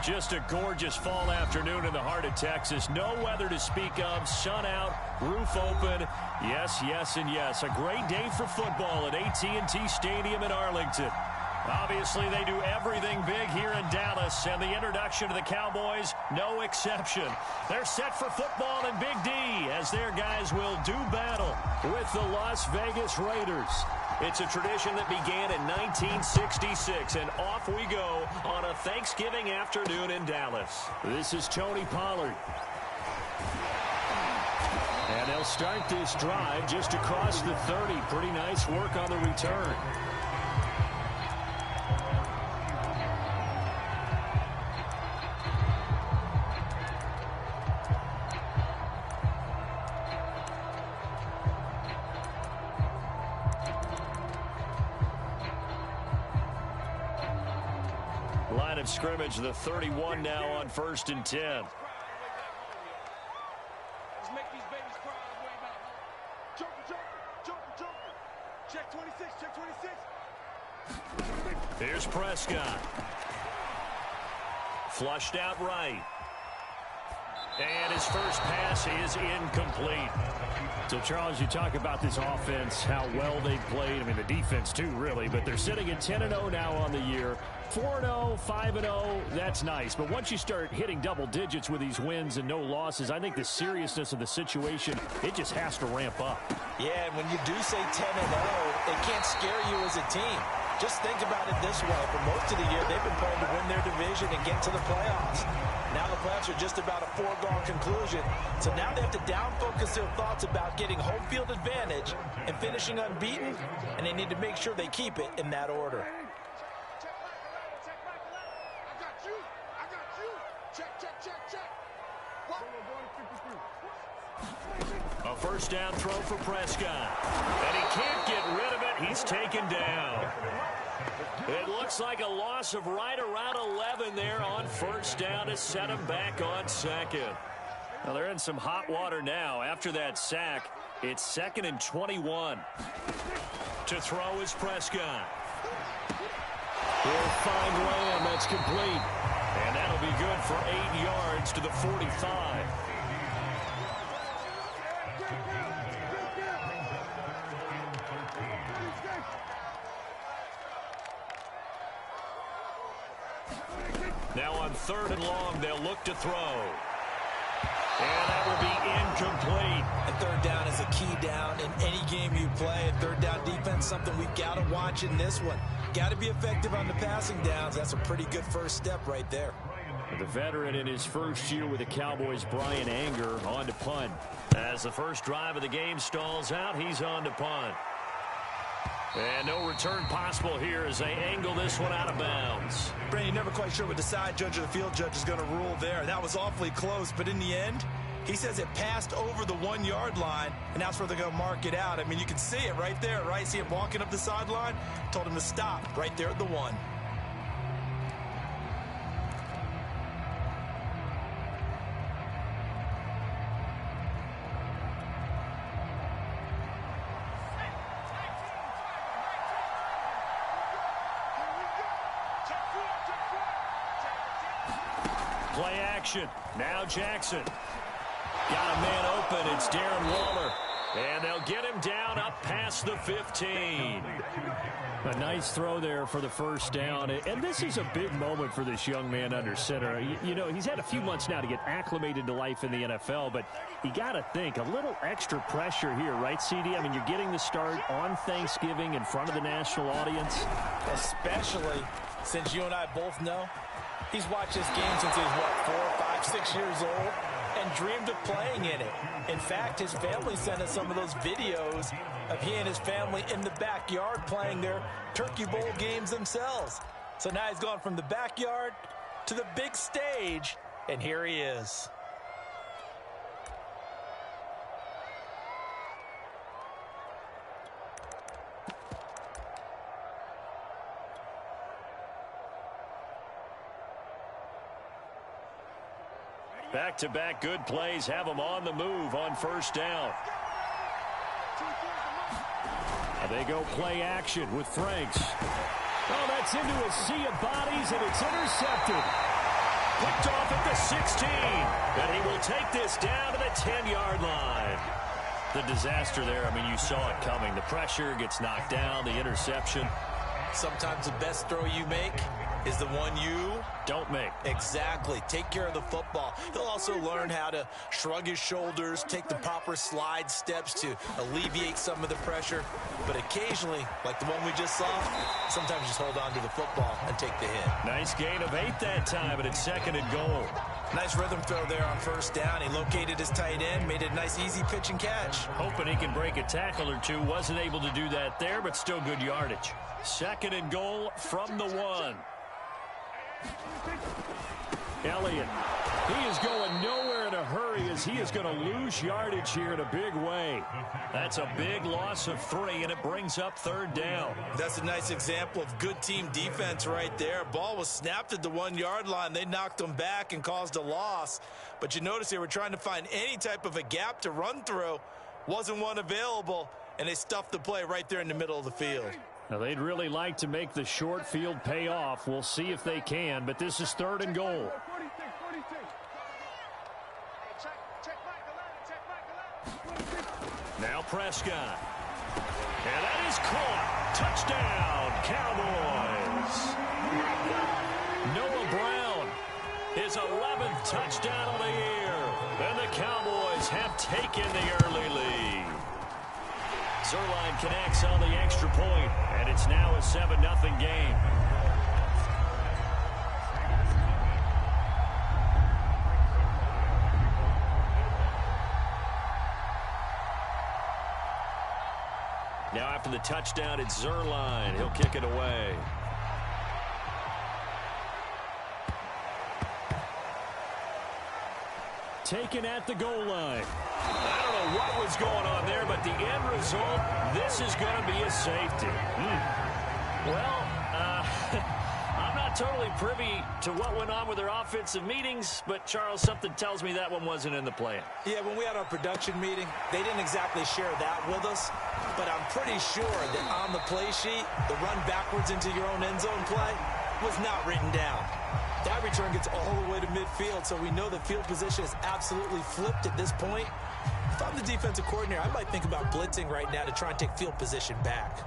Just a gorgeous fall afternoon in the heart of Texas. No weather to speak of. Sun out, roof open. Yes, yes, and yes. A great day for football at AT&T Stadium in Arlington. Obviously, they do everything big here in Dallas, and the introduction to the Cowboys, no exception. They're set for football in Big D as their guys will do battle with the Las Vegas Raiders. It's a tradition that began in 1966, and off we go on a Thanksgiving afternoon in Dallas. This is Tony Pollard. And they'll start this drive just across the 30. Pretty nice work on the return. Line of scrimmage, the 31 now on 1st and 10. Let's make these babies cry way back. Joker. Check 26, check 26. Here's Prescott. Flushed out right. And his first pass is incomplete. So, Charles, you talk about this offense, how well they played. I mean, the defense, too, really. But they're sitting at 10-0 now on the year. 4-0, 5-0, that's nice. But once you start hitting double digits with these wins and no losses, I think the seriousness of the situation, it just has to ramp up. Yeah, and when you do say 10-0, it can't scare you as a team. Just think about it this way. For most of the year, they've been playing to win their division and get to the playoffs. Now the playoffs are just about a foregone conclusion. So now they have to down-focus their thoughts about getting home field advantage and finishing unbeaten, and they need to make sure they keep it in that order. I got you. Check. A first down throw for Prescott. And he can't get rid of it. He's taken down. It looks like a loss of right around 11 there on first down to set him back on second. Well, they're in some hot water now. After that sack, it's 2nd and 21. To throw is Prescott. He'll find Lamb. That's complete. And that'll be good for 8 yards to the 45. Now on 3rd and long, they'll look to throw. And that will be incomplete. And 3rd down is a key down in any game you play. And 3rd down defense, something we've got to watch in this one. Got to be effective on the passing downs. That's a pretty good first step right there. The veteran in his first year with the Cowboys, Brian Anger, on to punt. As the first drive of the game stalls out, he's on to punt. And no return possible here as they angle this one out of bounds. Brandon, you're never quite sure what the side judge or the field judge is going to rule there. That was awfully close, but in the end, he says it passed over the 1-yard line, and that's where they're going to mark it out. I mean, you can see it right there, right? See him walking up the sideline? Told him to stop right there at the 1. Play action. Now Jackson. Got a man open. It's Darren Waller. And they'll get him down up past the 15. A nice throw there for the first down. And this is a big moment for this young man under center. You know, he's had a few months now to get acclimated to life in the NFL, but you got to think a little extra pressure here, right, CD? I mean, you're getting the start on Thanksgiving in front of the national audience. Especially since you and I both know he's watched this game since he was, what, 4, 5, 6 years old, and dreamed of playing in it. In fact, his family sent us some of those videos of he and his family in the backyard playing their Turkey Bowl games themselves. So now he's gone from the backyard to the big stage, and here he is. Back-to-back good plays have them on the move on first down. They go play action with Franks. Oh, that's into a sea of bodies, and it's intercepted. Picked off at the 16. And he will take this down to the 10-yard line. The disaster there, I mean, you saw it coming. The pressure gets knocked down, the interception. Sometimes the best throw you make is the one you don't make. Exactly. Take care of the football. He'll also learn how to shrug his shoulders, take the proper slide steps to alleviate some of the pressure. But occasionally, like the one we just saw, sometimes just hold on to the football and take the hit. Nice gain of 8 that time, and it's 2nd and goal. Nice rhythm throw there on first down. He located his tight end, made it a nice easy pitch and catch. Hoping he can break a tackle or two. Wasn't able to do that there, but still good yardage. 2nd and goal from the 1. Elliott, he is going nowhere in a hurry as he is going to lose yardage here in a big way. That's a big loss of 3, and it brings up 3rd down. That's a nice example of good team defense right there. Ball was snapped at the 1-yard line. They knocked him back and caused a loss. But you notice they were trying to find any type of a gap to run through. Wasn't one available, and they stuffed the play right there in the middle of the field. Now, they'd really like to make the short field pay off. We'll see if they can, but this is 3rd and goal. Now Prescott. And that is caught. Touchdown, Cowboys. Noah Brown, his 11th touchdown of the year. And the Cowboys have taken the early lead. Zerline connects on the extra point, and it's now a 7-0 game. Now after the touchdown, it's Zerline. He'll kick it away. Taken at the goal line. I don't know what was going on there, but the end result, this is going to be a safety. Well, I'm not totally privy to what went on with their offensive meetings, but, Charles, something tells me that one wasn't in the plan. Yeah, when we had our production meeting, they didn't exactly share that with us, but I'm pretty sure that on the play sheet, the run backwards into your own end zone play was not written down. That return gets all the way to midfield, so we know the field position is absolutely flipped at this point. If I'm the defensive coordinator, I might think about blitzing right now to try and take field position back.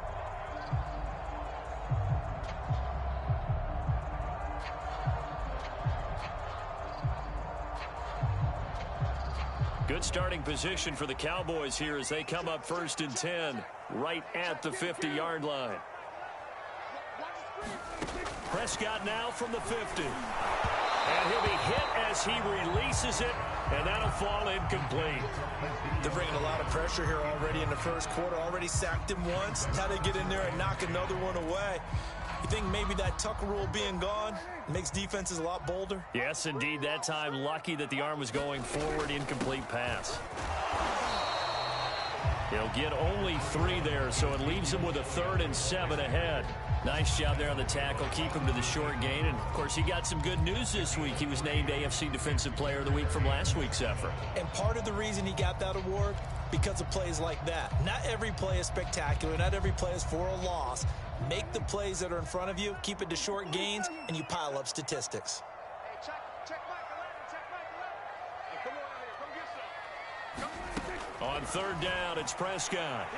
Good starting position for the Cowboys here as they come up 1st and 10, right at the 50-yard line. Prescott now from the 50. And he'll be hit as he releases it, and that'll fall incomplete. They're bringing a lot of pressure here already in the first quarter. Already sacked him once. Now they get in there and knock another one away. You think maybe that Tucker rule being gone makes defenses a lot bolder? Yes, indeed. That time, lucky that the arm was going forward. Incomplete pass. He'll get only 3 there, so it leaves him with a 3rd and 7 ahead. Nice job there on the tackle. Keep him to the short gain. And, of course, he got some good news this week. He was named AFC Defensive Player of the Week from last week's effort. And part of the reason he got that award, because of plays like that. Not every play is spectacular. Not every play is for a loss. Make the plays that are in front of you, keep it to short gains, and you pile up statistics. On 3rd down, it's Prescott.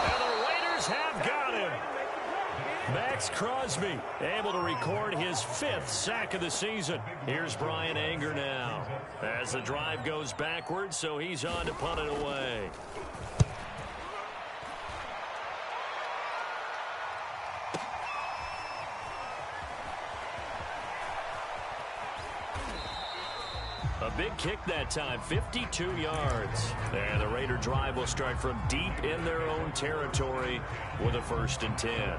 And the Raiders have got him. Max Crosby able to record his 5th sack of the season. Here's Brian Anger now as the drive goes backwards, so he's on to punt it away. A big kick that time, 52 yards. And the Raider drive will start from deep in their own territory with a 1st and 10.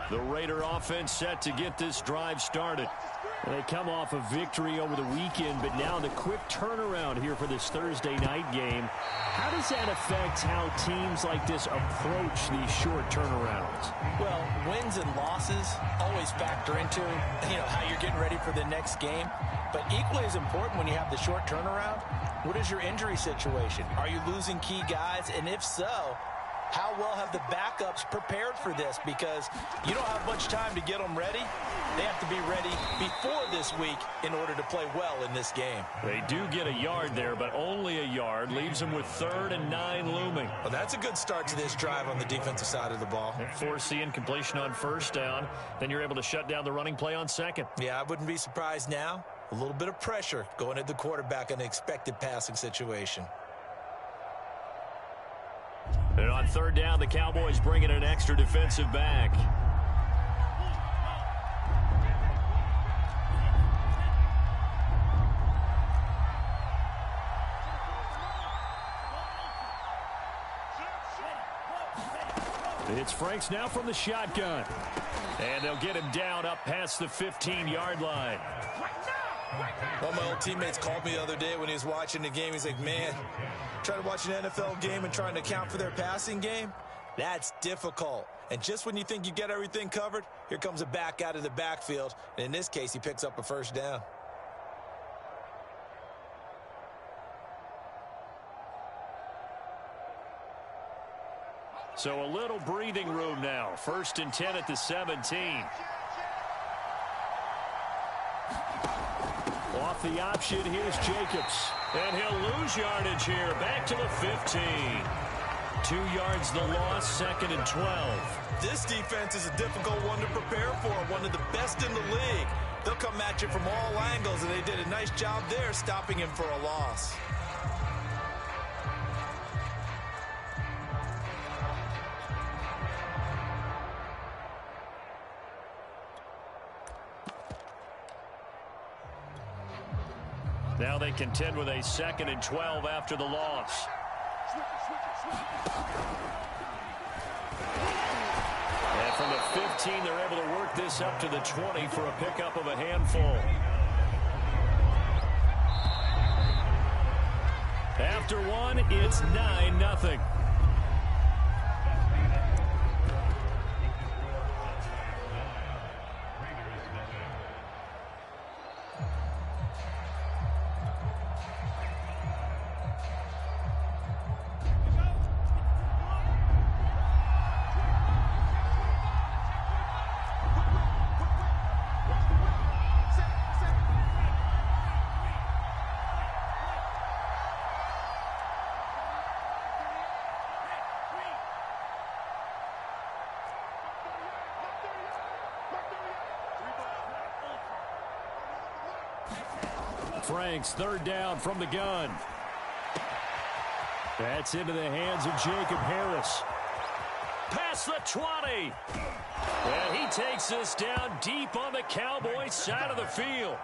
The Raider offense set to get this drive started. They come off a victory over the weekend, but now the quick turnaround here for this Thursday night game. How does that affect how teams like this approach these short turnarounds? Well, wins and losses always factor into, how you're getting ready for the next game. But equally as important when you have the short turnaround, what is your injury situation? Are you losing key guys? And if so, how well have the backups prepared for this? Because you don't have much time to get them ready. They have to be ready before this week in order to play well in this game. They do get a yard there, but only a yard. Leaves them with 3rd and 9 looming. Well, that's a good start to this drive on the defensive side of the ball. Force the incompletion on 1st down. Then you're able to shut down the running play on 2nd. Yeah, I wouldn't be surprised now. A little bit of pressure going at the quarterback in an expected passing situation. And on 3rd down, the Cowboys bring in an extra defensive back. It's Franks now from the shotgun. And they'll get him down up past the 15-yard line. One of my old teammates called me the other day when he was watching the game. He's like, man, trying to watch an NFL game and trying to account for their passing game, that's difficult. And just when you think you get everything covered, here comes a back out of the backfield. And in this case, he picks up a 1st down. So a little breathing room now. 1st and 10 at the 17. Off the option, here's Jacobs. And he'll lose yardage here. Back to the 15. 2 yards the loss, 2nd and 12. This defense is a difficult one to prepare for. One of the best in the league. They'll come at you from all angles, and they did a nice job there stopping him for a loss. Now they contend with a 2nd and 12 after the loss. And from the 15, they're able to work this up to the 20 for a pickup of a handful. After one, it's 9-0. Franks, 3rd down from the gun. That's into the hands of Jacob Harris. Past the 20. And he takes this down deep on the Cowboys side of the field.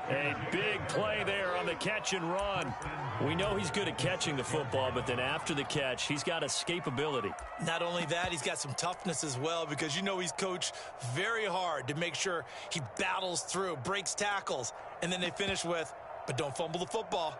A big play there on the catch and run. We know he's good at catching the football, but then after the catch, he's got escapability. Not only that, he's got some toughness as well, because he's coached very hard to make sure he battles through, breaks tackles, and then they finish with, but don't fumble the football.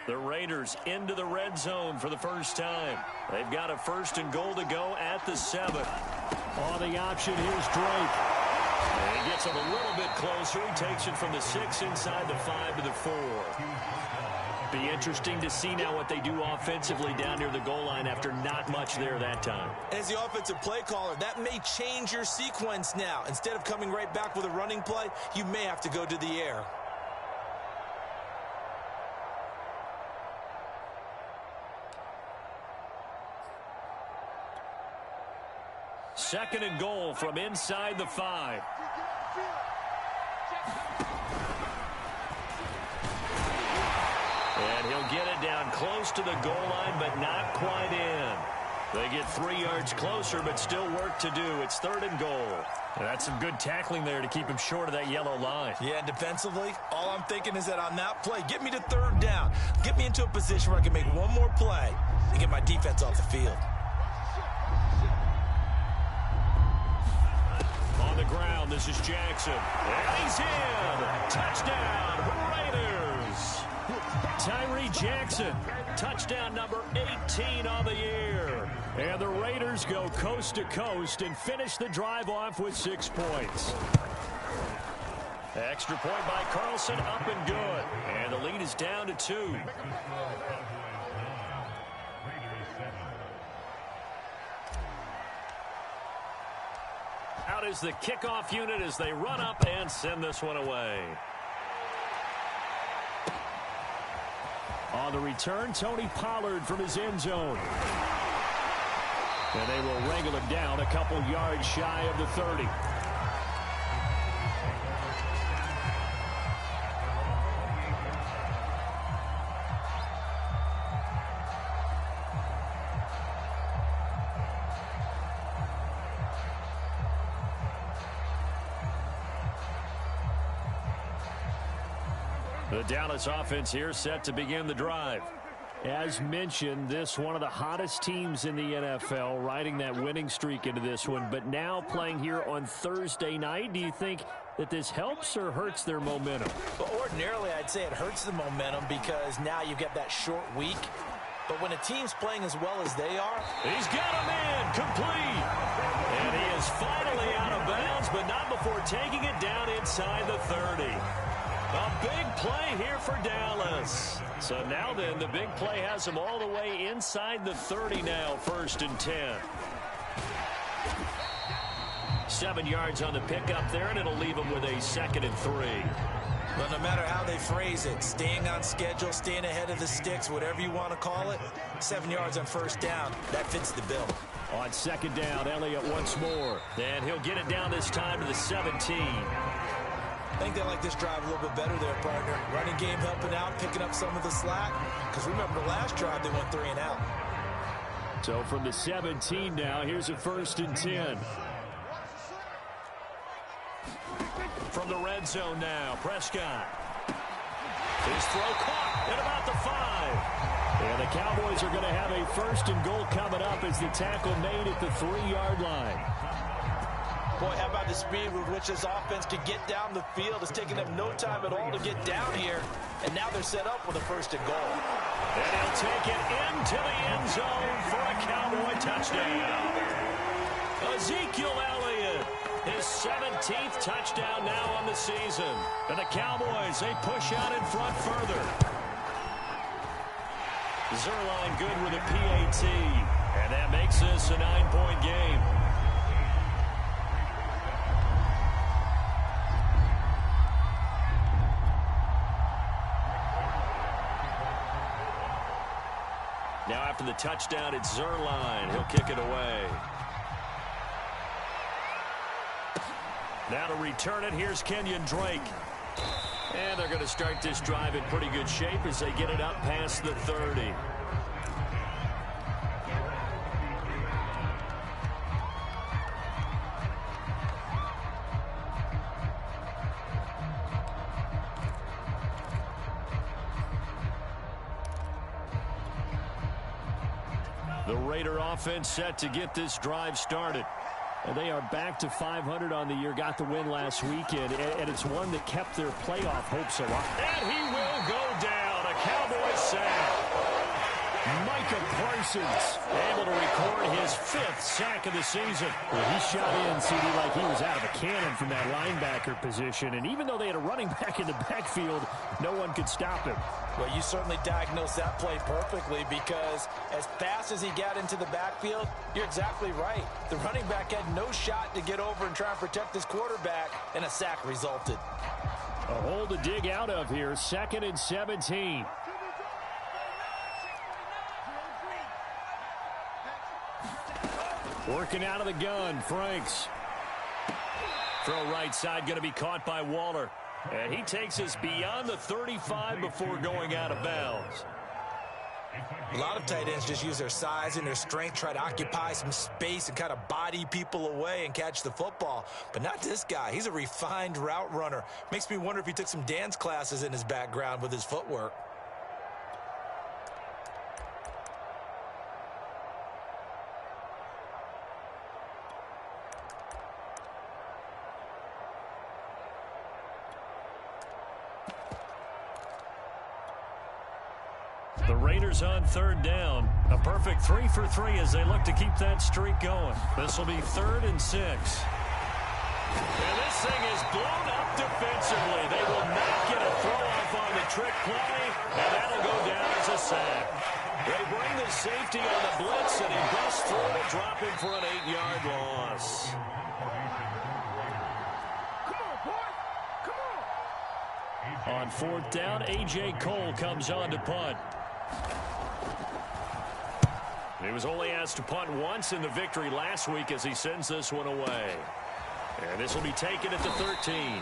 The Raiders into the red zone for the first time. They've got a 1st and goal to go at the 7. On the option, here's Drake. And he gets him a little bit closer. He takes it from the 6 inside the 5 to the 4. Be interesting to see now what they do offensively down near the goal line after not much there that time. As the offensive play caller, that may change your sequence now. Instead of coming right back with a running play, you may have to go to the air. Second and goal from inside the 5. And he'll get it down close to the goal line, but not quite in. They get 3 yards closer, but still work to do. It's 3rd and goal. That's some good tackling there to keep him short of that yellow line. Yeah, and defensively, all I'm thinking is that on that play, get me to third down. Get me into a position where I can make one more play and get my defense off the field. On the ground, this is Jackson. And he's in. Touchdown, Raiders. Tyree Jackson, touchdown number 18 on the year. And the Raiders go coast to coast and finish the drive off with 6 points. Extra point by Carlson, up and good. And the lead is down to 2. Out is the kickoff unit as they run up and send this one away. On the return, Tony Pollard from his end zone. And they will wrangle him down a couple yards shy of the 30. The Dallas offense here set to begin the drive. As mentioned, this one of the hottest teams in the NFL, riding that winning streak into this one, but now playing here on Thursday night. Do you think that this helps or hurts their momentum? Well, ordinarily, I'd say it hurts the momentum because now you get that short week. But when a team's playing as well as they are, he's got him in, complete. And he is finally out of bounds, but not before taking it down inside the 30. A big play here for Dallas. So now then, the big play has him all the way inside the 30 now, 1st and 10. 7 yards on the pickup there, and it'll leave him with a 2nd and 3. But no matter how they phrase it, staying on schedule, staying ahead of the sticks, whatever you want to call it, 7 yards on 1st down, that fits the bill. On 2nd down, Elliott once more. And he'll get it down this time to the 17. I think they like this drive a little bit better there, partner. Running game helping out, picking up some of the slack. Because remember the last drive, they went 3 and out. So from the 17 now, here's a 1st and 10. From the red zone now, Prescott. His throw caught at about the 5. And the Cowboys are going to have a 1st and goal coming up as the tackle made at the 3-yard line. boy, how about the speed with which this offense can get down the field? It's taking them no time at all to get down here. And now they're set up with a 1st and goal. And he'll take it into the end zone for a Cowboy touchdown. Ezekiel Elliott, his 17th touchdown now on the season. And the Cowboys, they push out in front further. Zerline good with a PAT. And that makes this a 9-point game. Now after the touchdown, it's Zerline. He'll kick it away. Now to return it, here's Kenyon Drake. And they're going to start this drive in pretty good shape as they get it up past the 30. The Raider offense set to get this drive started. And they are back to 500 on the year, got the win last weekend, and it's one that kept their playoff hopes alive. And he will go down, a Cowboy sack. Micah Parsons able to record his 5th sack of the season. Well, he shot in, CD, like he was out of a cannon from that linebacker position, and even though they had a running back in the backfield, no one could stop him. Well, you certainly diagnosed that play perfectly because as fast as he got into the backfield, you're exactly right. The running back had no shot to get over and try and protect his quarterback, and a sack resulted. A hole to dig out of here, 2nd and 17. Working out of the gun, Franks. Throw right side, going to be caught by Waller. And he takes us beyond the 35 before going out of bounds. A lot of tight ends just use their size and their strength, try to occupy some space and kind of body people away and catch the football. But not this guy. He's a refined route runner. Makes me wonder if he took some dance classes in his background with his footwork. The Raiders on third down. A perfect 3 for 3 as they look to keep that streak going. This will be 3rd and 6. And this thing is blown up defensively. They will not get a throw-off on the trick play, and that'll go down as a sack. They bring the safety on the blitz, and he busts through to drop him for an 8-yard loss. On 4th down, A.J. Cole comes on to punt. He was only asked to punt once in the victory last week as he sends this one away. And this will be taken at the 13.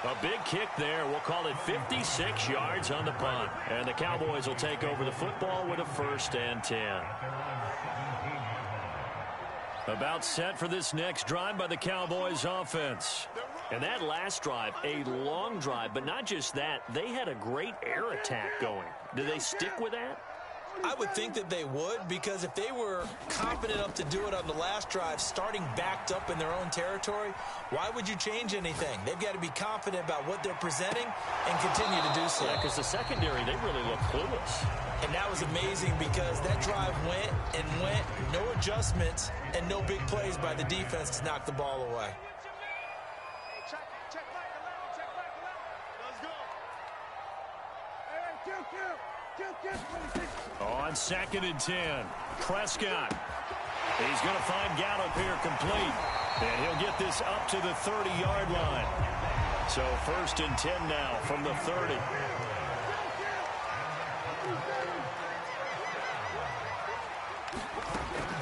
A big kick there. We'll call it 56 yards on the punt. And the Cowboys will take over the football with a 1st and 10. About set for this next drive by the Cowboys offense. And that last drive, a long drive, but not just that. They had a great air attack going. Do they stick with that? I would think that they would, because if they were confident enough to do it on the last drive, starting backed up in their own territory, why would you change anything? They've got to be confident about what they're presenting and continue to do so. Yeah, because the secondary, they really look clueless. And that was amazing because that drive went and went, no adjustments, and no big plays by the defense to knock the ball away. On 2nd and 10, Prescott. He's going to find Gallup here complete. And he'll get this up to the 30-yard line. So 1st and 10 now from the 30.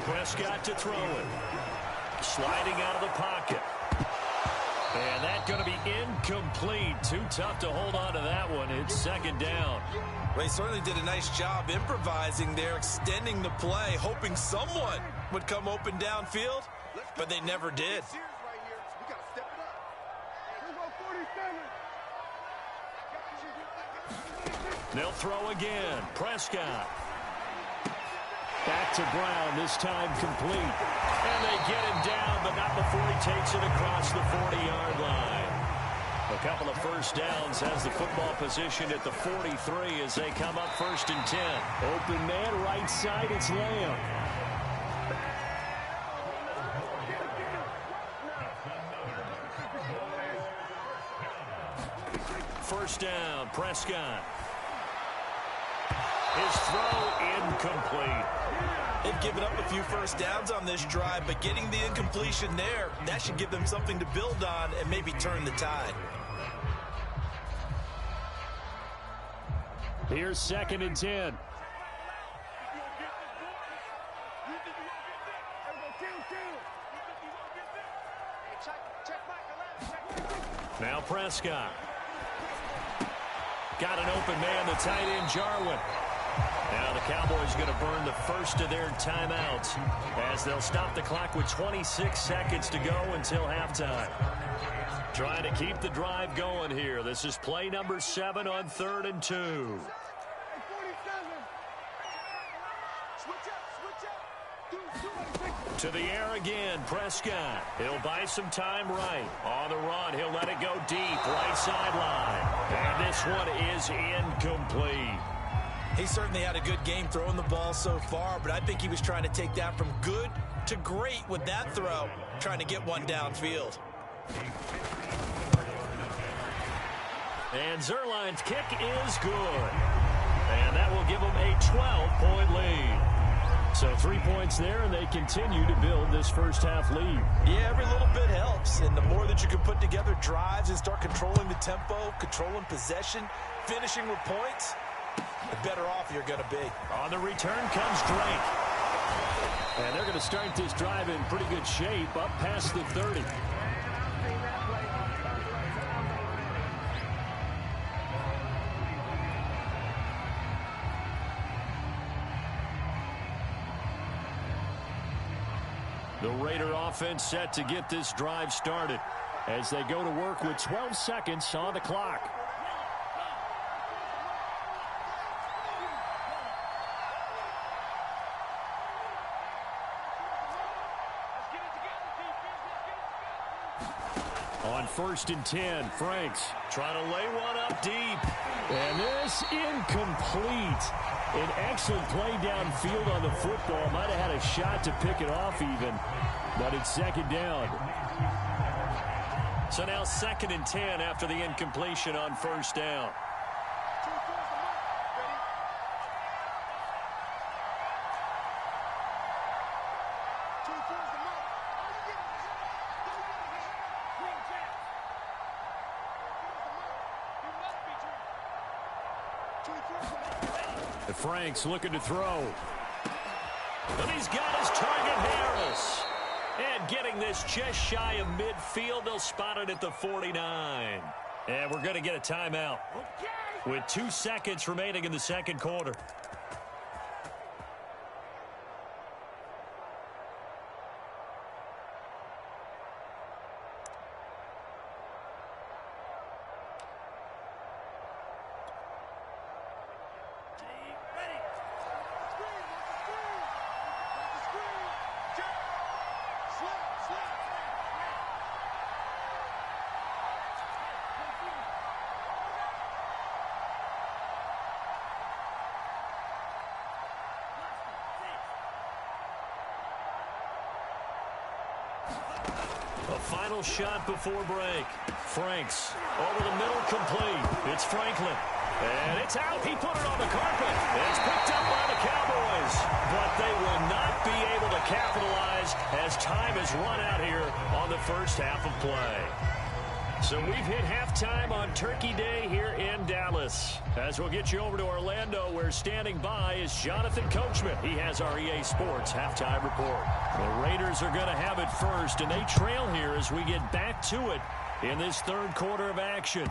Prescott to throw it. Sliding out of the pocket. And that's going to be incomplete. Too tough to hold on to that one. It's 2nd down. Well, he certainly did a nice job improvising there, extending the play, hoping someone would come open downfield, but they never did. They'll throw again. Prescott. Back to Brown, this time complete. And they get him down, but not before he takes it across the 40-yard line. A couple of first downs has the football position at the 43 as they come up 1st and 10. Open man, right side, it's Lamb. First down, Prescott. His throw incomplete. They've given up a few first downs on this drive, but getting the incompletion there, that should give them something to build on and maybe turn the tide. Here's 2nd and 10. Now Prescott. Got an open man, the tight end, Jarwin. Now the Cowboys are going to burn the first of their timeouts as they'll stop the clock with 26 seconds to go until halftime. Trying to keep the drive going here. This is play number 7 on 3rd and 2. To the air again, Prescott. He'll buy some time right. On the run, he'll let it go deep, right sideline. And this one is incomplete. He certainly had a good game throwing the ball so far, but I think he was trying to take that from good to great with that throw, trying to get one downfield. And Zerline's kick is good. And that will give them a 12-point lead. So 3 points there, and they continue to build this first half lead. Yeah, every little bit helps. And the more that you can put together drives and start controlling the tempo, controlling possession, finishing with points, the better off you're going to be. On the return comes Drake. And they're going to start this drive in pretty good shape up past the 30. Raider offense set to get this drive started as they go to work with 12 seconds on the clock. On 1st and 10, Franks trying to lay one up deep. And this incomplete. An excellent play downfield on the football. Might have had a shot to pick it off even, but it's 2nd down. So now 2nd and 10 after the incompletion on 1st down. Franks looking to throw. And he's got his target, Harris. And getting this just shy of midfield. They'll spot it at the 49. And we're going to get a timeout with 2 seconds remaining in the 2nd quarter. A final shot before break. Franks over the middle, complete. It's Franklin. And it's out. He put it on the carpet. It's picked up by the Cowboys. But they will not be able to capitalize as time has run out here on the first half of play. So we've hit halftime on Turkey Day here in Dallas. As we'll get you over to Orlando, where standing by is Jonathan Coachman. He has our EA Sports halftime report. The Raiders are going to have it first, and they trail here as we get back to it in this 3rd quarter of action.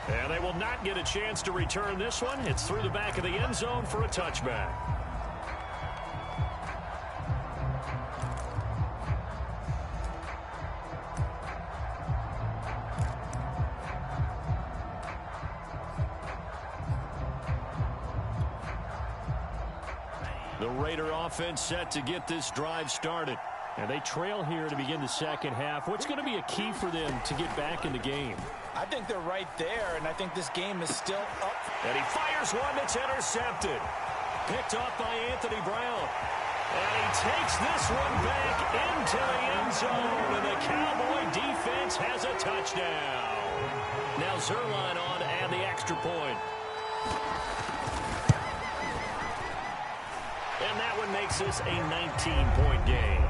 And they will not get a chance to return this one. It's through the back of the end zone for a touchback. The Raider offense set to get this drive started. And they trail here to begin the 2nd half. What's going to be a key for them to get back in the game? I think they're right there, and I think this game is still up. And he fires one that's intercepted. Picked off by Anthony Brown. And he takes this one back into the end zone. And the Cowboy defense has a touchdown. Now Zerline on to add the extra point. And that one makes this a 19-point game.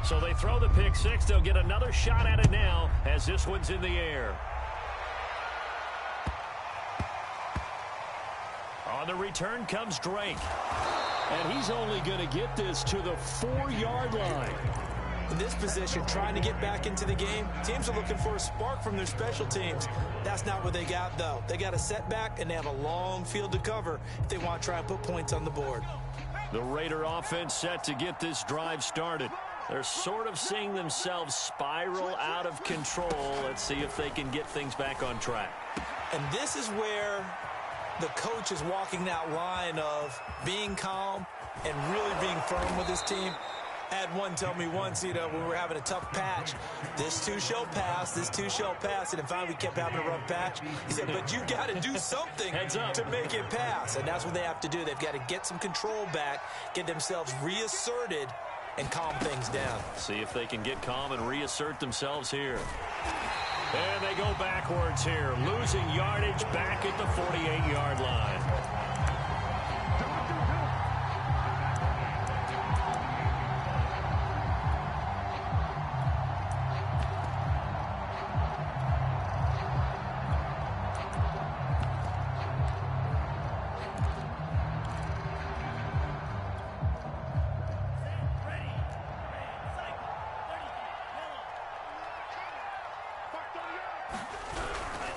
So they throw the pick six. They'll get another shot at it now as this one's in the air. On the return comes Drake. And he's only going to get this to the 4-yard line. In this position, trying to get back into the game, teams are looking for a spark from their special teams. That's not what they got, though. They got a setback, and they have a long field to cover if they want to try and put points on the board. The Raider offense set to get this drive started. They're sort of seeing themselves spiral out of control. Let's see if they can get things back on track. And this is where the coach is walking that line of being calm and really being firm with his team. I had one tell me once, when we were having a tough patch, this too shall pass, this too shall pass, and finally we kept having a rough patch. He said, but you got to do something to make it pass, and that's what they have to do. They've got to get some control back, get themselves reasserted, and calm things down. See if they can get calm and reassert themselves here. And they go backwards here, losing yardage back at the 48-yard line.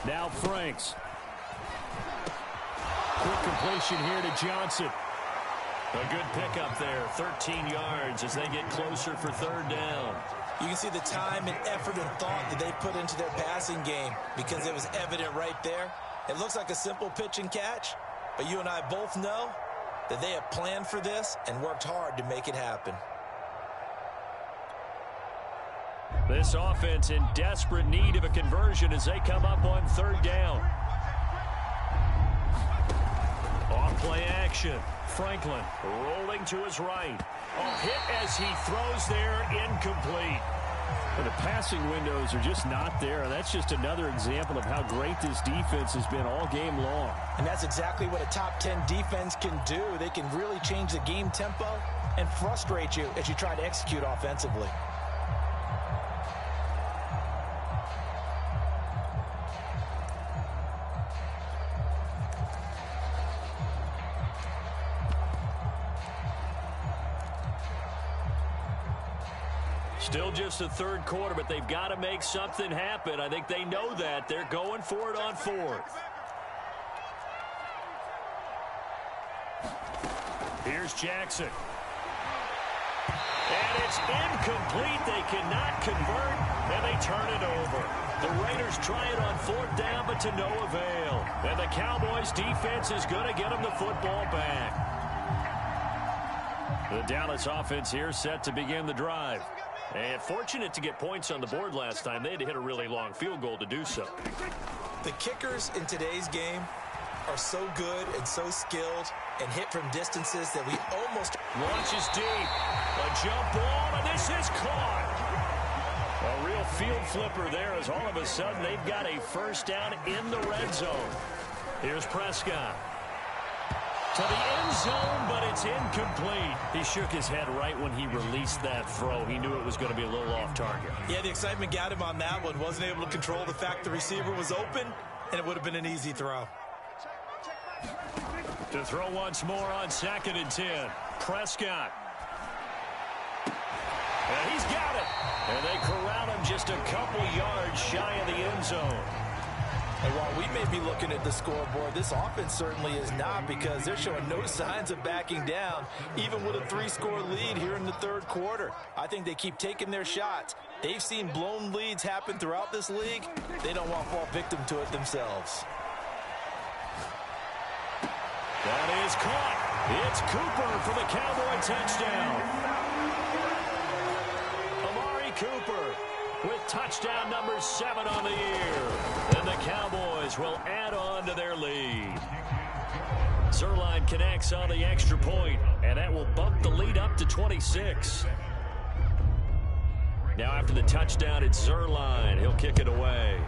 Now Franks. quick completion here to Johnson. A good pickup there, 13 yards as they get closer for third down. You can see the time and effort and thought that they put into their passing game because it was evident right there. It looks like a simple pitch and catch, but you and I both know that they have planned for this and worked hard to make it happen. This offense in desperate need of a conversion as they come up on third down. Off play action. Franklin rolling to his right. A hit as he throws there, incomplete. Well, the passing windows are just not there. And that's just another example of how great this defense has been all game long. And that's exactly what a top 10 defense can do. They can really change the game tempo and frustrate you as you try to execute offensively. Still just the third quarter, but they've got to make something happen. I think they know that. They're going for it on fourth. Here's Jackson. And it's incomplete. They cannot convert, and they turn it over. The Raiders try it on fourth down, but to no avail. And the Cowboys defense is going to get them the football back. The Dallas offense here set to begin the drive. And fortunate to get points on the board last time. They had to hit a really long field goal to do so. The kickers in today's game are so good and so skilled and hit from distances that we almost... Launches deep. A jump ball, and this is caught. A real field flipper there as all of a sudden they've got a first down in the red zone. Here's Prescott. To the end zone, but it's incomplete. He shook his head right when he released that throw. He knew it was going to be a little off target. Yeah, the excitement got him on that one. Wasn't able to control the fact the receiver was open, and it would have been an easy throw. To throw once more on 2nd and 10. Prescott. And he's got it. And they corral him just a couple yards shy of the end zone. And while we may be looking at the scoreboard, this offense certainly is not, because they're showing no signs of backing down, even with a 3-score lead here in the third quarter. I think they keep taking their shots. They've seen blown leads happen throughout this league. They don't want to fall victim to it themselves. That is caught. It's Cooper for the Cowboy touchdown. Amari Cooper with touchdown number 7 on the year. And the Cowboys will add on to their lead. Zerline connects on the extra point, and that will bump the lead up to 26. Now after the touchdown, it's Zerline. He'll kick it away.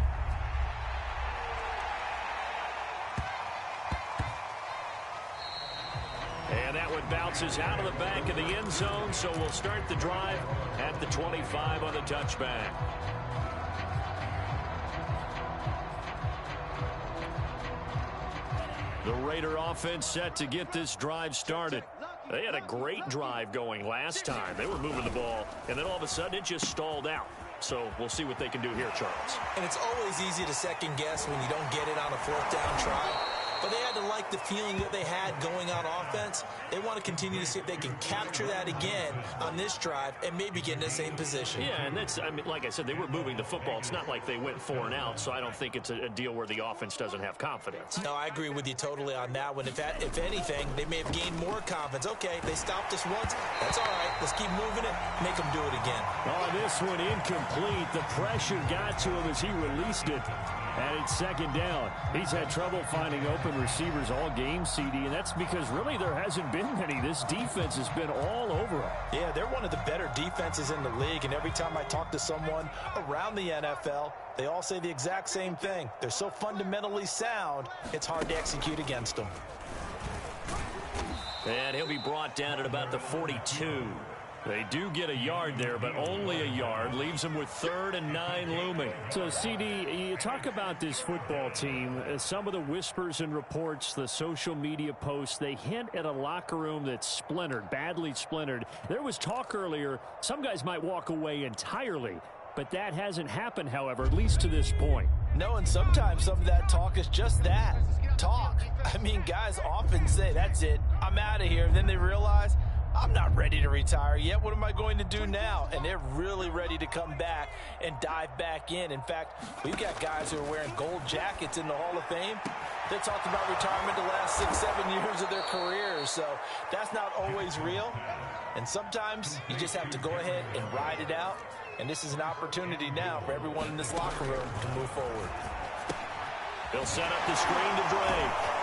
And that one bounces out of the back of the end zone, so we'll start the drive at the 25 on the touchback. The Raider offense set to get this drive started. They had a great drive going last time. They were moving the ball, and then all of a sudden it just stalled out. So we'll see what they can do here, Charles. And it's always easy to second guess when you don't get it on a fourth down try. But they had to like the feeling that they had going on offense. They want to continue to see if they can capture that again on this drive and maybe get in the same position. Yeah, and that's, I mean, like I said, they were moving the football. It's not like they went 4 and out, so I don't think it's a deal where the offense doesn't have confidence. No, I agree with you totally on that one. If anything, they may have gained more confidence. Okay, they stopped us once. That's all right. Let's keep moving it. Make them do it again. Oh, this one incomplete. The pressure got to him as he released it. And it's 2nd down. He's had trouble finding open receivers all game, CD, and that's because really there hasn't been many. This defense has been all over him. Yeah, they're one of the better defenses in the league, and every time I talk to someone around the NFL, they all say the exact same thing. They're so fundamentally sound, it's hard to execute against them. And he'll be brought down at about the 42. They do get a yard there, but only a yard. Leaves them with 3rd and 9 looming. So, CD, you talk about this football team. Some of the whispers and reports, the social media posts, they hint at a locker room that's splintered, badly splintered. There was talk earlier, some guys might walk away entirely, but that hasn't happened, however, at least to this point. No, and sometimes some of that talk is just that, talk. I mean, guys often say, that's it, I'm out of here. And then they realize, I'm not ready to retire yet. What am I going to do now? And they're really ready to come back and dive back in. In fact, we've got guys who are wearing gold jackets in the Hall of Fame. They talked about retirement the last 6-7 years of their careers. So that's not always real. And sometimes you just have to go ahead and ride it out. And this is an opportunity now for everyone in this locker room to move forward. They'll set up the screen to Drake.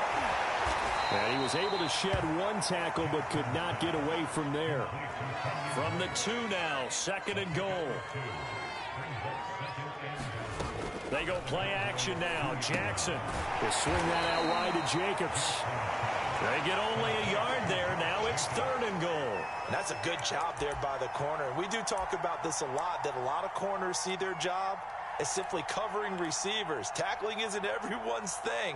And he was able to shed one tackle but could not get away from there. From the 2 now, 2nd and goal. They go play action now. Jackson. They swing that out wide to Jacobs. They get only a yard there. Now it's 3rd and goal. And that's a good job there by the corner. And we do talk about this a lot, that a lot of corners see their job as simply covering receivers. Tackling isn't everyone's thing.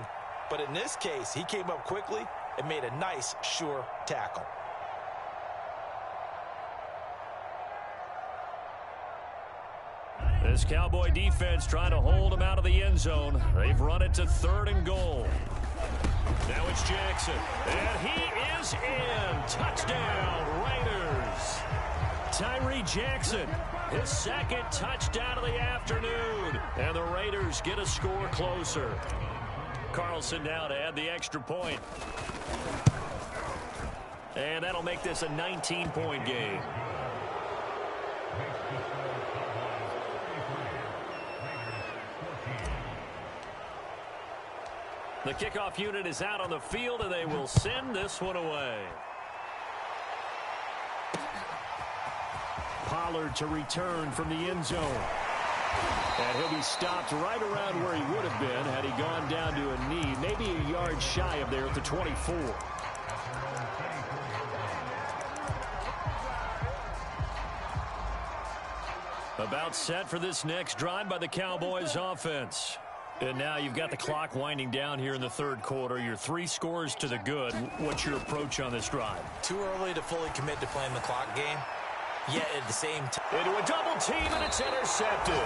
But in this case, he came up quickly and made a nice, sure tackle. This Cowboy defense trying to hold him out of the end zone. They've run it to 3rd and goal. Now it's Jackson. And he is in. Touchdown, Raiders. Tyree Jackson, his 2nd touchdown of the afternoon. And the Raiders get a score closer. Carlson now to add the extra point. And that'll make this a 19-point game. The kickoff unit is out on the field, and they will send this one away. Pollard to return from the end zone. And he'll be stopped right around where he would have been had he gone down to a knee, maybe a yard shy of there at the 24. About set for this next drive by the Cowboys offense. And now you've got the clock winding down here in the 3rd quarter. You're 3 scores to the good. What's your approach on this drive? Too early to fully commit to playing the clock game. Yet at the same time. Into a double team, and it's intercepted.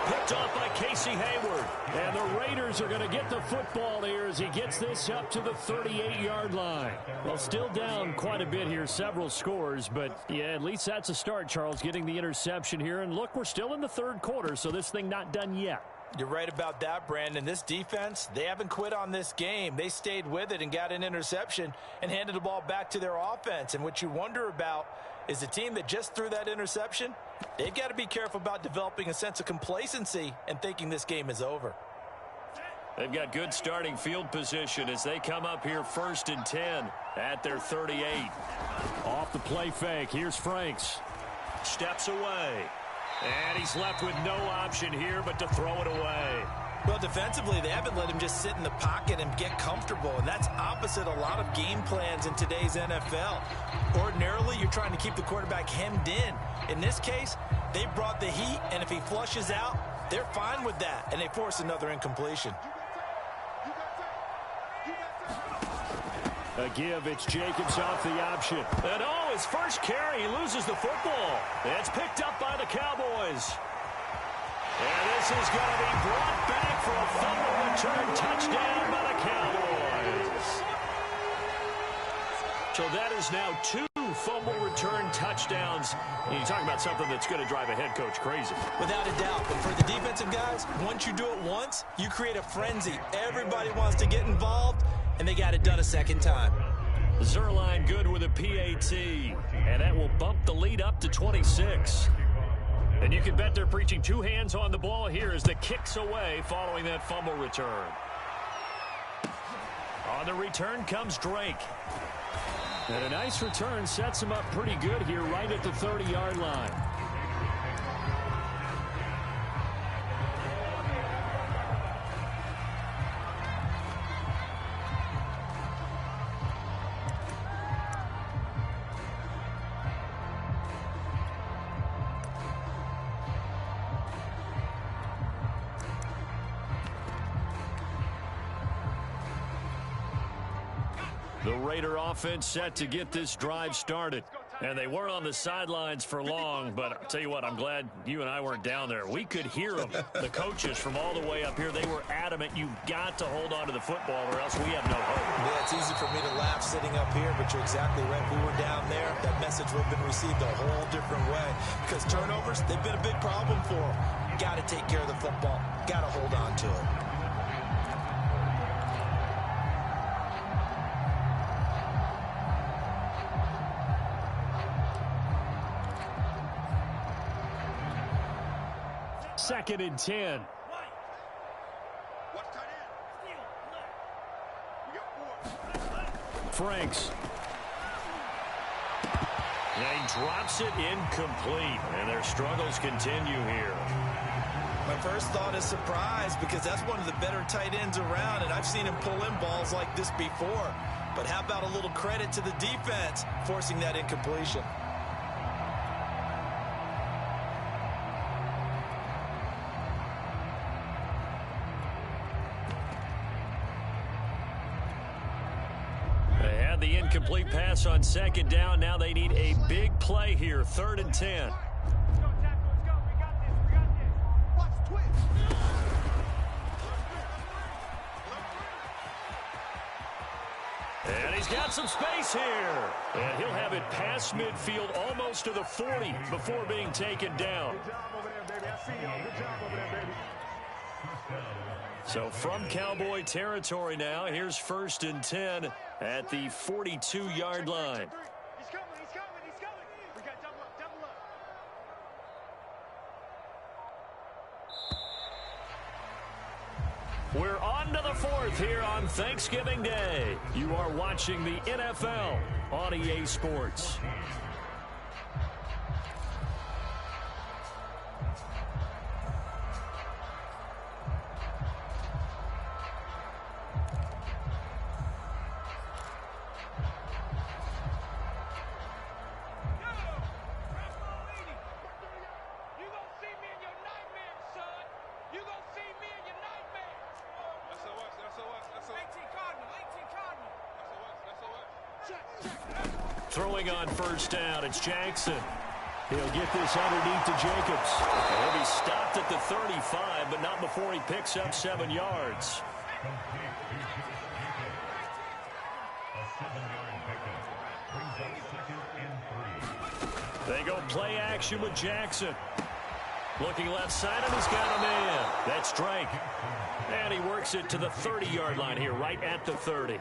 Picked off by Casey Hayward. And the Raiders are going to get the football here as he gets this up to the 38-yard line. Well, still down quite a bit here, several scores, but yeah, at least that's a start, Charles, getting the interception here. And look, we're still in the 3rd quarter, so this thing not done yet. You're right about that, Brandon. This defense, they haven't quit on this game. They stayed with it and got an interception and handed the ball back to their offense. And what you wonder about is the team that just threw that interception, they've got to be careful about developing a sense of complacency and thinking this game is over. They've got good starting field position as they come up here 1st and 10 at their 38. Off the play fake. Here's Franks. Steps away. And he's left with no option here but to throw it away. Well, defensively, they haven't let him just sit in the pocket and get comfortable, and that's opposite a lot of game plans in today's NFL. Ordinarily, you're trying to keep the quarterback hemmed in. In this case, they brought the heat, and if he flushes out, they're fine with that, and they force another incompletion. A give, it's Jacobs off the option. And oh, his first carry, he loses the football. It's picked up by the Cowboys. And this is going to be brought back for a fumble return touchdown by the Cowboys. So that is now 2 fumble return touchdowns. You talk about something that's going to drive a head coach crazy. Without a doubt. But for the defensive guys, once you do it once, you create a frenzy. Everybody wants to get involved, and they got it done a 2nd time. Zerline good with a PAT. And that will bump the lead up to 26. And you can bet they're preaching 2 hands on the ball here as the kick's away following that fumble return. On the return comes Drake. And a nice return sets him up pretty good here right at the 30-yard line. The Raider offense set to get this drive started. And they weren't on the sidelines for long, but I'll tell you what, I'm glad you and I weren't down there. We could hear them, the coaches from all the way up here. They were adamant, you've got to hold on to the football or else we have no hope. Yeah, it's easy for me to laugh sitting up here, but you're exactly right. If we were down there, that message would have been received a whole different way. Because turnovers, they've been a big problem for them. Got to take care of the football. Got to hold on to it. Second and 10. Watch tight end. You got 4. Franks. Yeah, he drops it incomplete, and their struggles continue here. My first thought is surprise because that's one of the better tight ends around, and I've seen him pull in balls like this before. But how about a little credit to the defense forcing that incompletion? The incomplete pass on second down. Now they need a big play here. 3rd and 10. Let's go, Tackle. Let's go. We got this. We got this. Watch twist. And he's got some space here. And he'll have it past midfield almost to the 40 before being taken down. Good job over there, baby. I see y'all. Good job over there, baby. So from Cowboy territory now, here's 1st and 10 at the 42-yard line. He's coming. He's coming. He's coming. We got double up. Double up. We're on to the 4th here on Thanksgiving Day. You are watching the NFL on EA Sports. Throwing on 1st down, it's Jackson. He'll get this underneath to Jacobs. He'll be stopped at the 35, but not before he picks up 7 yards. They go play action with Jackson. Looking left side, and he's got a man. That's Drake. And he works it to the 30-yard line here, right at the 30.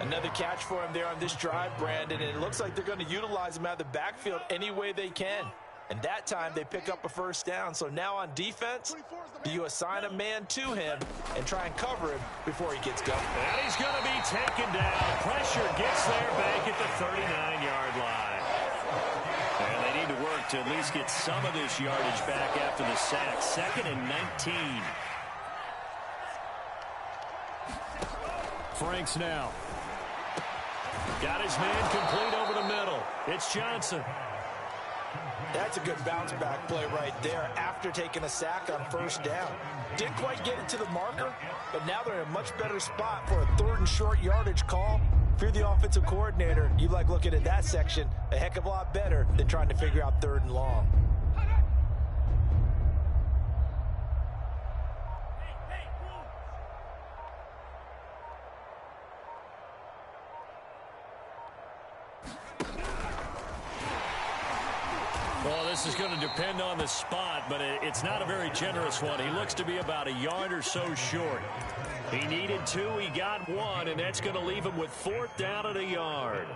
Another catch for him there on this drive, Brandon, and it looks like they're going to utilize him out of the backfield any way they can. And that time they pick up a 1st down. So now on defense, do you assign a man to him and try and cover him before he gets going? And he's going to be taken down. Pressure gets there back at the 39-yard line. And they need to work to at least get some of this yardage back after the sack. 2nd and 19. Franks now. Got his man complete over the middle. It's Johnson. That's a good bounce back play right there after taking a sack on 1st down. Didn't quite get it to the marker, but now they're in a much better spot for a 3rd and short yardage call. If you're the offensive coordinator, you like looking at that section a heck of a lot better than trying to figure out 3rd and long. Well, this is going to depend on the spot, but it's not a very generous one. He looks to be about a yard or so short. He needed 2, he got 1, and that's going to leave him with 4th down at a yard.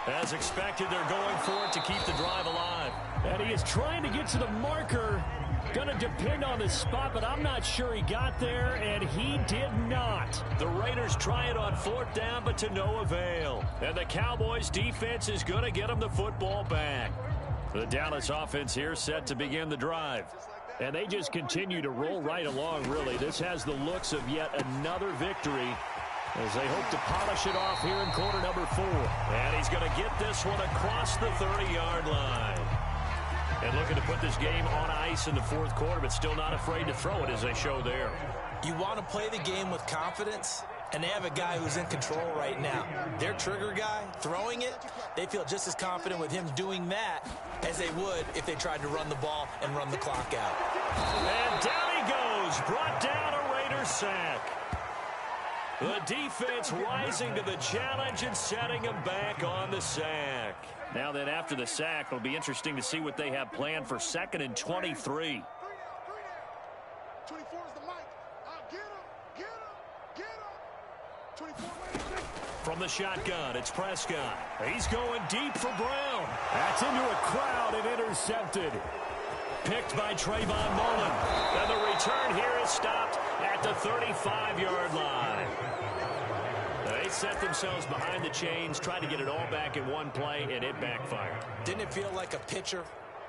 As expected, they're going for it to keep the drive alive. And he is trying to get to the marker. Going to depend on the spot, but I'm not sure he got there, and he did not. The Raiders try it on 4th down, but to no avail. And the Cowboys defense is going to get them the football back. The Dallas offense here set to begin the drive. And they just continue to roll right along, really. This has the looks of yet another victory as they hope to polish it off here in quarter number 4. And he's going to get this one across the 30-yard line. And looking to put this game on ice in the fourth quarter, but still not afraid to throw it as they show there. You want to play the game with confidence, and they have a guy who's in control right now. Their trigger guy, throwing it, they feel just as confident with him doing that as they would if they tried to run the ball and run the clock out. And down he goes, brought down a Raiders sack. The defense rising to the challenge and setting him back on the sack. Now then, after the sack, it'll be interesting to see what they have planned for 2nd and 23. 24 is the mic. Get him, get him, get him. 24. From the shotgun, it's Prescott. He's going deep for Brown. That's into a crowd and intercepted. Picked by Trayvon Mullen. And the return here is stopped at the 35-yard line. They set themselves behind the chains, tried to get it all back in one play, and it backfired. Didn't it feel like a pitcher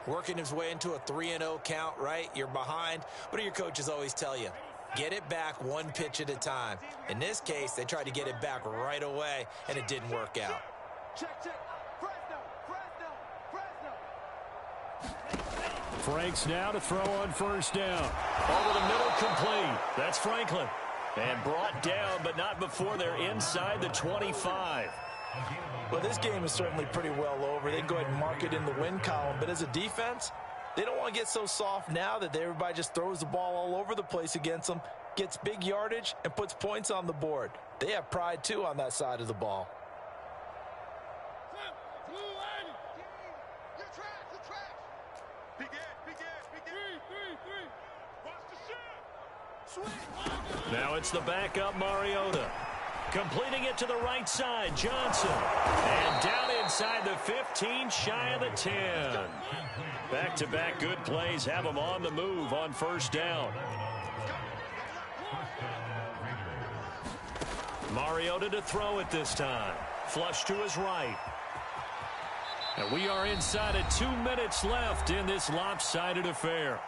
working his way into a 3-0 count, right? You're behind. What do your coaches always tell you? Get it back one pitch at a time. In this case, they tried to get it back right away, and it didn't work out. Check, check. Franks now to throw on first down. Over the middle, complete. That's Franklin. And brought down, but not before they're inside the 25. Well, this game is certainly pretty well over. They can go ahead and mark it in the win column. But as a defense, they don't want to get so soft now that everybody just throws the ball all over the place against them, gets big yardage, and puts points on the board. They have pride, too, on that side of the ball. Now it's the backup Mariota. Completing it to the right side, Johnson. And down inside the 15, shy of the 10. Back-to-back good plays have them on the move on first down. Mariota to throw it this time. Flush to his right. And we are inside of 2 minutes left in this lopsided affair.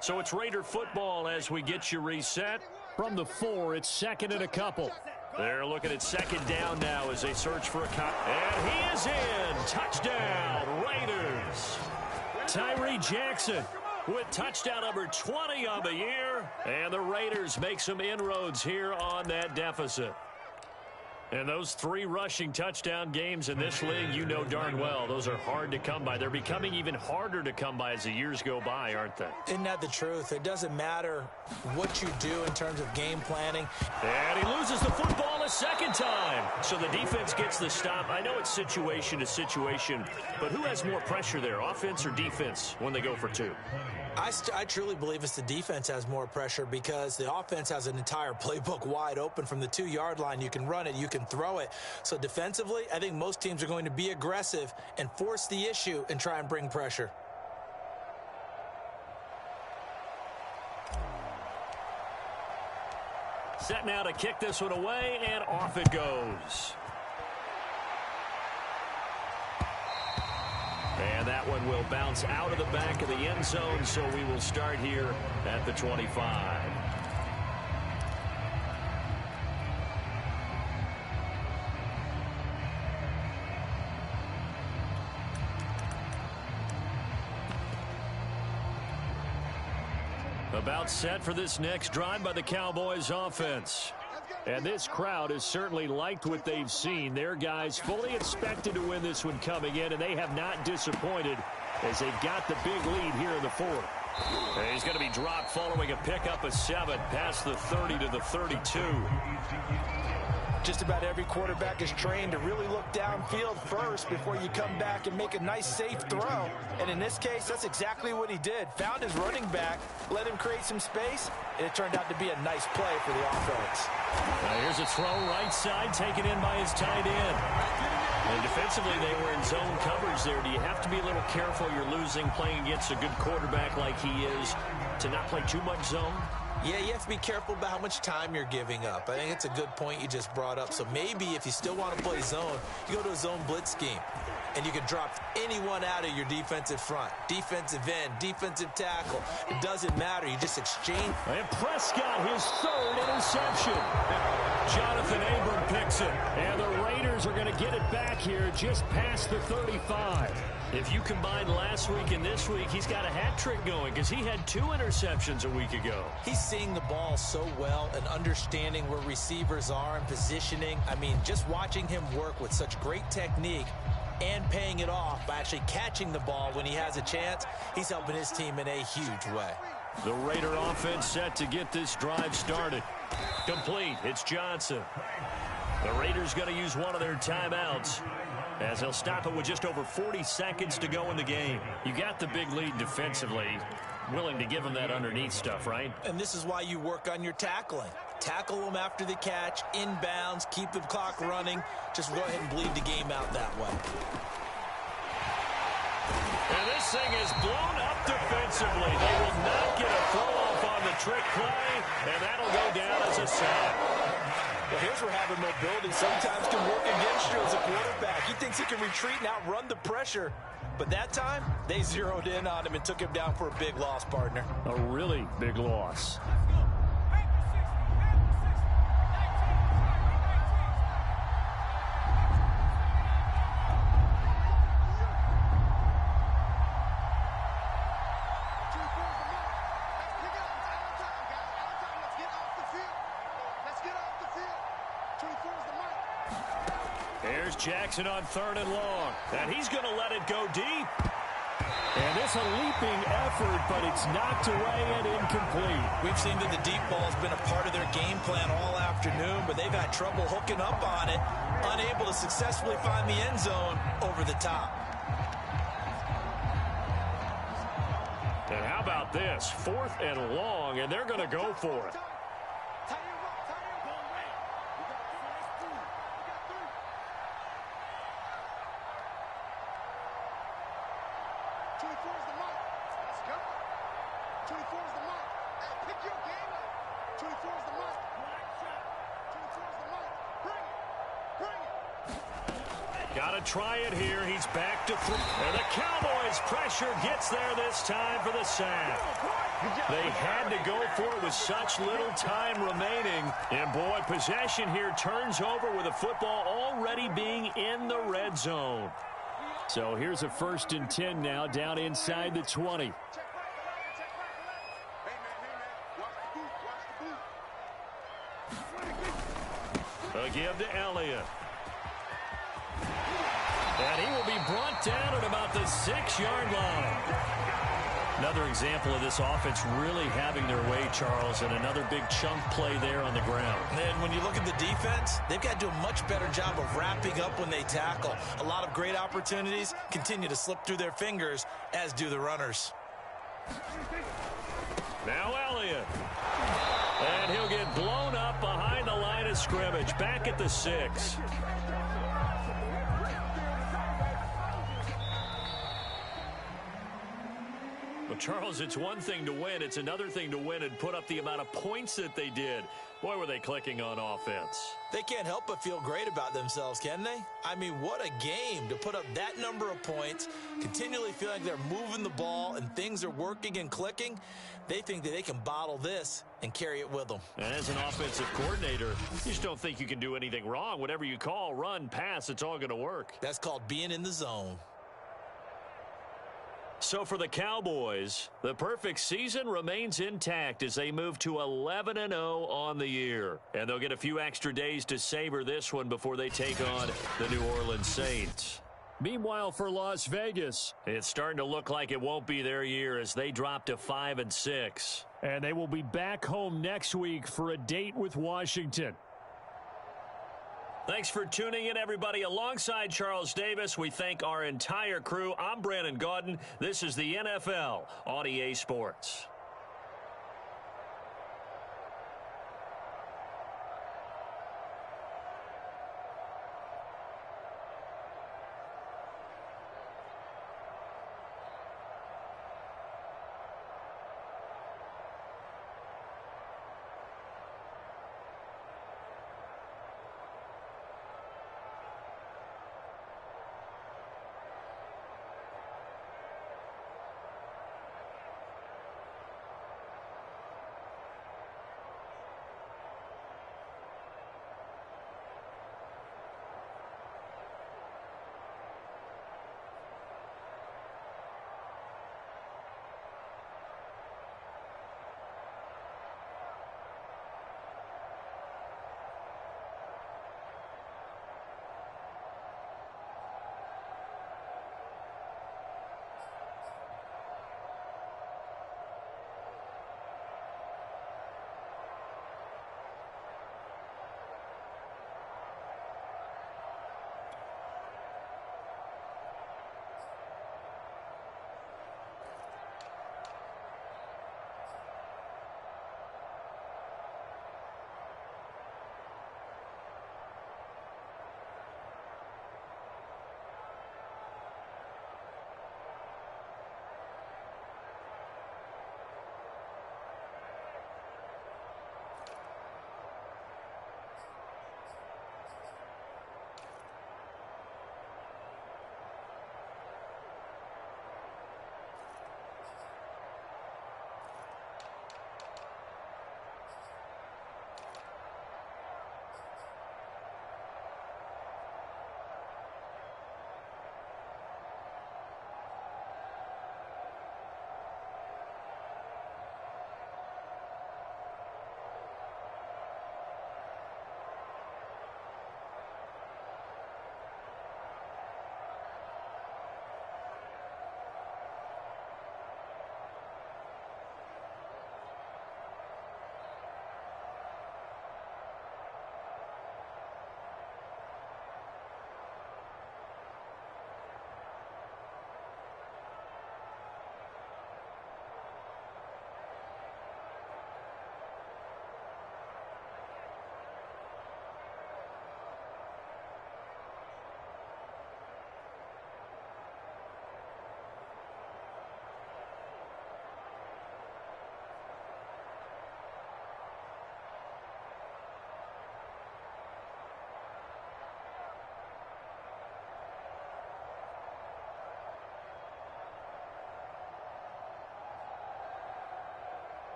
So it's Raider football as we get you reset. From the 4, it's 2nd and a couple. They're looking at 2nd down now as they search for a cut. And he is in. Touchdown, Raiders. Tyree Jackson with touchdown number 20 on the year. And the Raiders make some inroads here on that deficit. And those 3 rushing touchdown games in this league, you know darn well, those are hard to come by. They're becoming even harder to come by as the years go by, aren't they? Isn't that the truth? It doesn't matter what you do in terms of game planning. And he loses the football a second time. So the defense gets the stop. I know it's situation to situation, but who has more pressure there, offense or defense, when they go for 2? I truly believe it's the defense has more pressure because the offense has an entire playbook wide open from the 2-yard line. You can run it, you can throw it. So defensively, I think most teams are going to be aggressive and force the issue and try and bring pressure. Set now to kick this one away, and off it goes. And that one will bounce out of the back of the end zone, so we will start here at the 25. About set for this next drive by the Cowboys offense. And this crowd has certainly liked what they've seen. Their guys fully expected to win this one coming in, and they have not disappointed as they've got the big lead here in the 4th. And he's going to be dropped following a pickup of 7 past the 30 to the 32. Just about every quarterback is trained to really look downfield first before you come back and make a nice, safe throw. And in this case, that's exactly what he did. Found his running back, let him create some space, and it turned out to be a nice play for the offense. Now here's a throw right side, taken in by his tight end. And defensively, they were in zone coverage there. Do you have to be a little careful? You're losing, playing against a good quarterback like he is, to not play too much zone? Yeah, you have to be careful about how much time you're giving up. I think it's a good point you just brought up. So maybe if you still want to play zone, you go to a zone blitz scheme. And you can drop anyone out of your defensive front. Defensive end, defensive tackle. It doesn't matter. You just exchange. And Prescott, his third interception. Jonathan Abram picks it. And the Raiders are going to get it back here just past the 35. If you combine last week and this week, he's got a hat trick going because he had 2 interceptions a week ago. He's seeing the ball so well and understanding where receivers are and positioning. I mean, just watching him work with such great technique and paying it off by actually catching the ball when he has a chance, he's helping his team in a huge way. The Raider offense set to get this drive started. Complete. It's Johnson. The Raiders going to use one of their timeouts, as they'll stop it with just over 40 seconds to go in the game. You got the big lead defensively. Willing to give them that underneath stuff, right? And this is why you work on your tackling. Tackle them after the catch, inbounds, keep the clock running. Just go ahead and bleed the game out that way. And this thing is blown up defensively. They will not get a throw-off on the trick play, and that'll go down as a sack. Well, here's where having mobility sometimes can work against you as a quarterback. He thinks he can retreat and outrun the pressure. But that time, they zeroed in on him and took him down for a big loss, partner. A really big loss. Here's Jackson on 3rd and long. And he's going to let it go deep. And it's a leaping effort, but it's knocked away and incomplete. We've seen that the deep ball has been a part of their game plan all afternoon, but they've had trouble hooking up on it, unable to successfully find the end zone over the top. And how about this? 4th and long, and they're going to go for it. Got to try it here. He's back to throw. And the Cowboys pressure gets there this time for the sack. They had to go for it with such little time remaining. And, boy, possession here turns over with the football already being in the red zone. So here's a 1st and 10 now down inside the 20. A give to Elliott. And he will be brought down at about the 6-yard line. Another example of this offense really having their way, Charles, and another big chunk play there on the ground. And when you look at the defense, they've got to do a much better job of wrapping up when they tackle. A lot of great opportunities continue to slip through their fingers, as do the runners. Now Elliott. And he'll get blown up behind the line of scrimmage, back at the 6. Well, Charles, it's one thing to win. It's another thing to win and put up the amount of points that they did. Boy, were they clicking on offense. They can't help but feel great about themselves, can they? I mean, what a game to put up that number of points, continually feeling like they're moving the ball and things are working and clicking. They think that they can bottle this and carry it with them. And as an offensive coordinator, you just don't think you can do anything wrong. Whatever you call, run, pass, it's all going to work. That's called being in the zone. So for the Cowboys, the perfect season remains intact as they move to 11-0 on the year. And they'll get a few extra days to savor this one before they take on the New Orleans Saints. Meanwhile, for Las Vegas, it's starting to look like it won't be their year as they drop to 5-6. And they will be back home next week for a date with Washington. Thanks for tuning in, everybody. Alongside Charles Davis, we thank our entire crew. I'm Brandon Gaudin. This is the NFL on EA Sports.